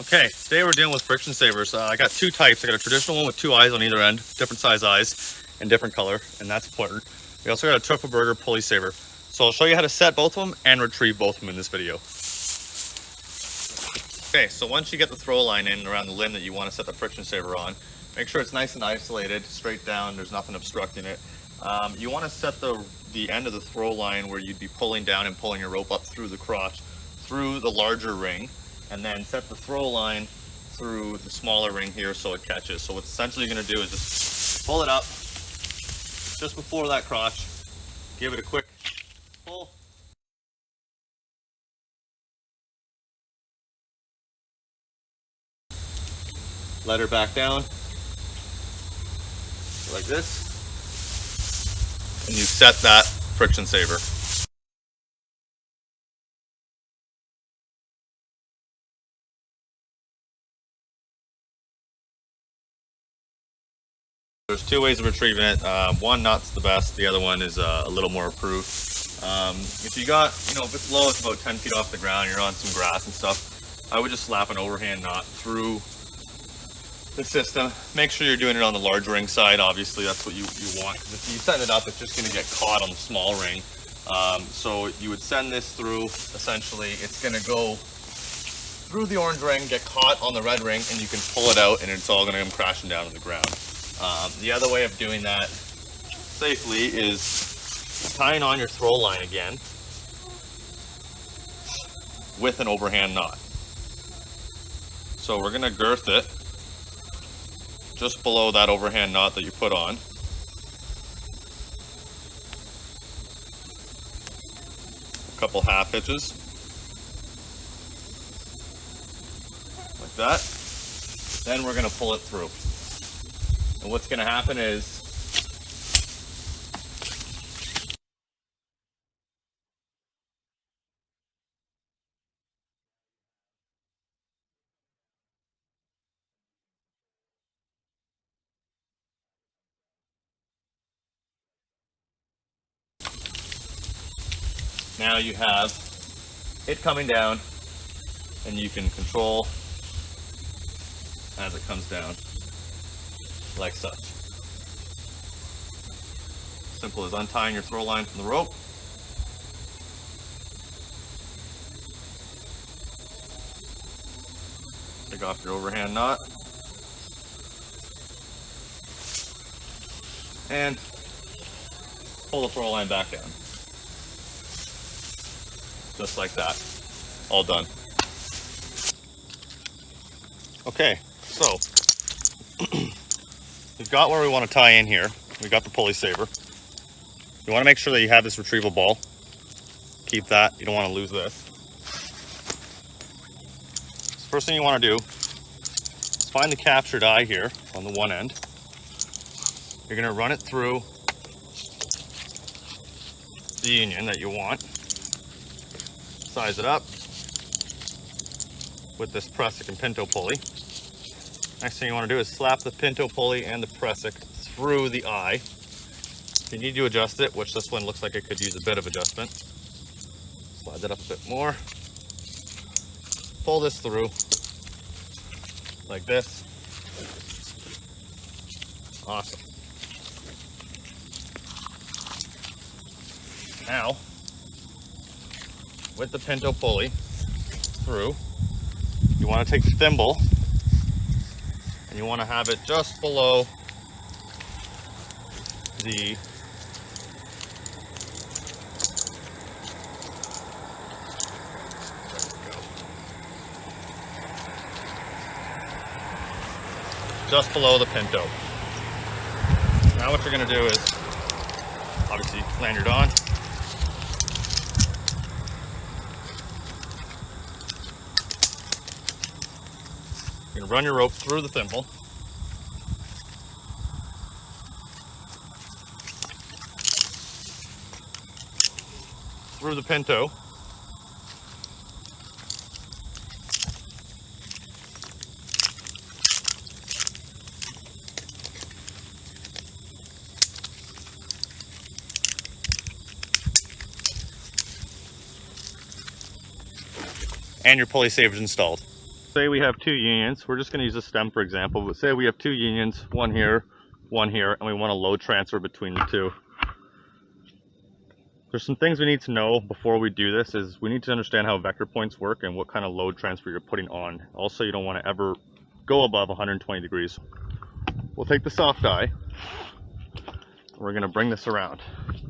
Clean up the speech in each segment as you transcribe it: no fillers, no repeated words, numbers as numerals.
Okay, today we're dealing with friction savers. I got two types. I got a traditional one with two eyes on either end, different size eyes and different color, and that's important. We also got a truffle burger pulley saver. So I'll show you how to set both of them and retrieve both of them in this video. Okay, so once you get the throw line in around the limb that you want to set the friction saver on, make sure it's nice and isolated, straight down, there's nothing obstructing it. You want to set the end of the throw line where you'd be pulling down and pulling your rope up through the crotch, through the larger ring, and then set the throw line through the smaller ring here so it catches. So what essentially you're going to do is just pull it up just before that crotch, give it a quick pull, let her back down like this, and you set that friction saver. There's two ways of retrieving it. One knot's the best, the other one is a little more approved. If you got, if it's low, it's about 10 feet off the ground, you're on some grass and stuff, I would just slap an overhand knot through the system. Make sure you're doing it on the large ring side, obviously that's what you want, because if you set it up, it's just going to get caught on the small ring. So you would send this through, essentially, it's going to go through the orange ring, get caught on the red ring, and you can pull it out and it's all going to come crashing down to the ground. The other way of doing that safely is tying on your throw line again with an overhand knot. So we're going to girth it just below that overhand knot that you put on. A couple half hitches like that. Then we're going to pull it through. And what's going to happen is now you have it coming down, and you can control as it comes down like such. Simple as untying your throw line from the rope, take off your overhand knot, and pull the throw line back down. Just like that. All done. Okay, so we've got where we want to tie in here. We got the pulley saver. You want to make sure that you have this retrieval ball. Keep that. You don't want to lose this. So first thing you want to do is find the captured eye here on the one end. You're going to run it through the union that you want. Size it up with this pressic and pinto pulley. Next thing you want to do is slap the pinto pulley and the pressic through the eye. If you need to adjust it, which this one looks like it could use a bit of adjustment, slide that up a bit more. Pull this through like this. Awesome. Now, with the pinto pulley through, you want to take the thimble and you want to have it just below the just below the pinto. Now what you're going to do is obviously lanyard on. You're going to run your rope through the thimble. Through the pinto. And your pulley saver is installed. say we have two unions. We're just going to use a stem for example, but say we have two unions, one here, and we want to load transfer between the two. There's some things we need to know before we do this. Is we need to understand how vector points work and what kind of load transfer you're putting on. Also, you don't want to ever go above 120 degrees. We'll take the soft die. We're going to bring this around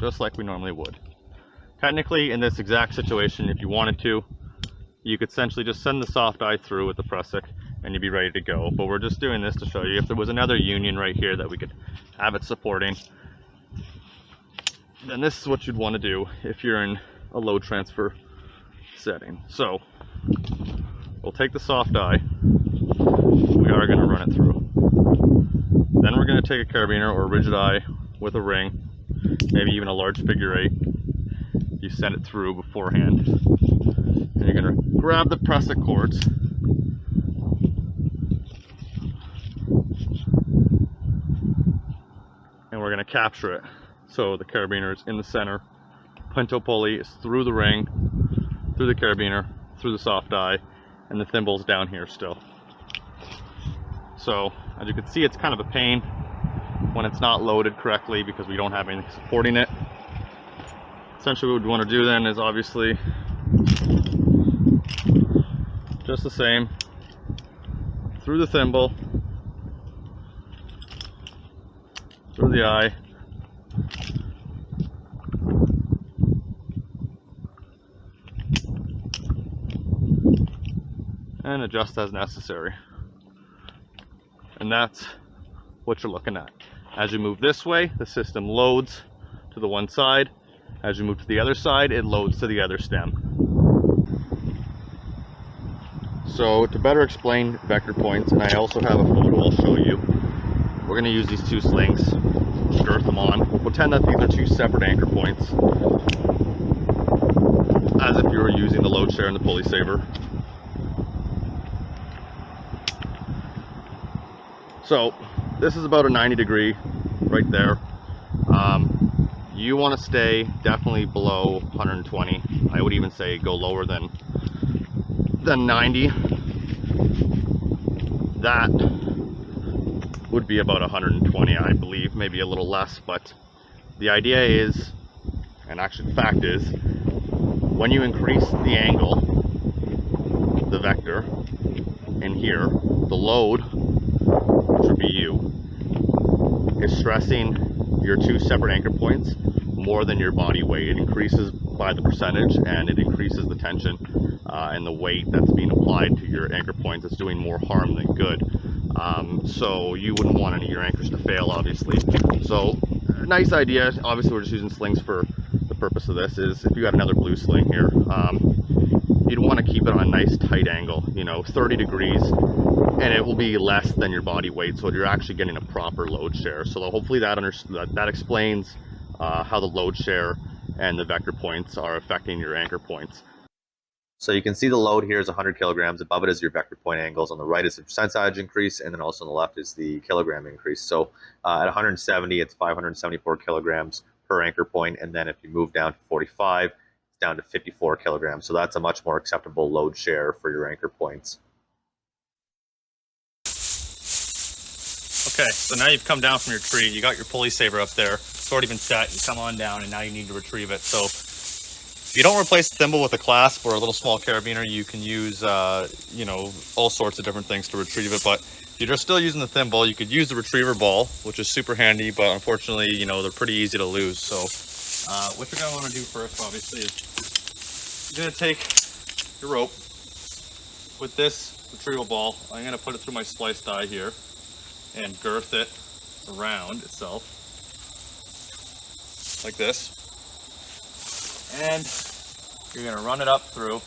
just like we normally would. Technically, in this exact situation, if you wanted to, you could essentially just send the soft die through with the prusik and you'd be ready to go. But we're just doing this to show you if there was another union right here that we could have it supporting, then this is what you'd want to do if you're in a load transfer setting. So we'll take the soft die, we are going to run it through. Then we're going to take a carabiner or a rigid eye with a ring, maybe even a large figure 8. You send it through beforehand. And you're going to grab the prusik cords and we're going to capture it. So the carabiner is in the center, pinto pulley is through the ring, through the carabiner, through the soft die, and the thimbal's down here still. So as you can see, it's kind of a pain when it's not loaded correctly because we don't have anything supporting it. Essentially what we want to do then is obviously just the same, through the thimble, through the eye, and adjust as necessary. And that's what you're looking at. As you move this way, the system loads to the one side. As you move to the other side, it loads to the other stem. So to better explain vector points, and I also have a photo I'll show you, we're going to use these two slings, girth them on. We'll pretend that these are two separate anchor points, as if you were using the load share and the pulley saver. So this is about a 90 degree right there. You want to stay definitely below 120. I would even say go lower than 90. That would be about 120, I believe, maybe a little less, but the idea is, and actually the fact is, when you increase the angle, the vector, in here, the load, which would be you, is stressing your two separate anchor points more than your body weight. It increases by the percentage and it increases the tension and the weight that's being applied to your anchor points. It's doing more harm than good. So you wouldn't want any of your anchors to fail, obviously. So nice idea. Obviously we're just using slings for the purpose of this. Is if you got another blue sling here, you'd want to keep it on a nice tight angle, 30 degrees, and it will be less than your body weight, so you're actually getting a proper load share. So hopefully that explains how the load share and the vector points are affecting your anchor points. So you can see the load here is 100 kilograms. Above it is your vector point angles. On the right is the percentage increase, and then also on the left is the kilogram increase. So at 170, it's 574 kilograms per anchor point, and then if you move down to 45, it's down to 54 kilograms. So that's a much more acceptable load share for your anchor points. Okay, so now you've come down from your tree, you got your pulley saver up there, it's already been set, you come on down and now you need to retrieve it. So if you don't replace the thimble with a clasp or a little small carabiner, you can use, all sorts of different things to retrieve it. But if you're still using the thimble, you could use the retriever ball, which is super handy, but unfortunately, they're pretty easy to lose. So what you're gonna wanna do first, obviously, is you're gonna take your rope with this retrieval ball. I'm gonna put it through my splice die here and girth it around itself like this, and you're going to run it up through.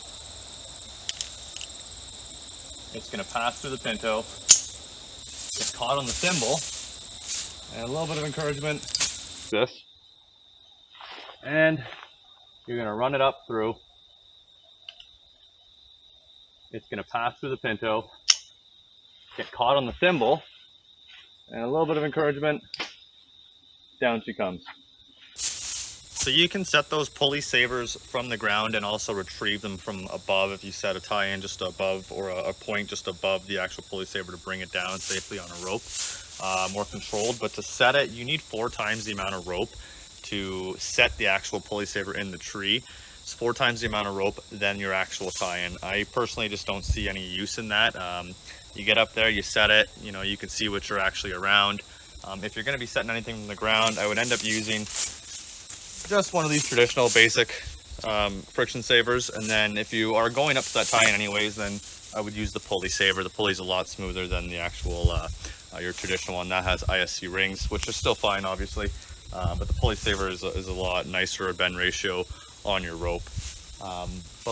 It's going to pass through the pinto, get caught on the thimble, and a little bit of encouragement, this, and you're going to run it up through. It's going to pass through the pinto, get caught on the thimble, and a little bit of encouragement, down she comes. So you can set those pulley savers from the ground and also retrieve them from above if you set a tie-in just above, or a point just above the actual pulley saver to bring it down safely on a rope, more controlled. But to set it, you need 4 times the amount of rope to set the actual pulley saver in the tree. It's 4 times the amount of rope than your actual tie-in. I personally just don't see any use in that. You get up there, you set it, you know, you can see what you're actually around. If you're going to be setting anything from the ground, I would end up using just one of these traditional basic friction savers. And then if you are going up to that tie-in anyways, then I would use the pulley saver. The pulley's a lot smoother than the actual your traditional one that has ISC rings, which is still fine obviously, but the pulley saver is a lot nicer bend ratio on your rope. But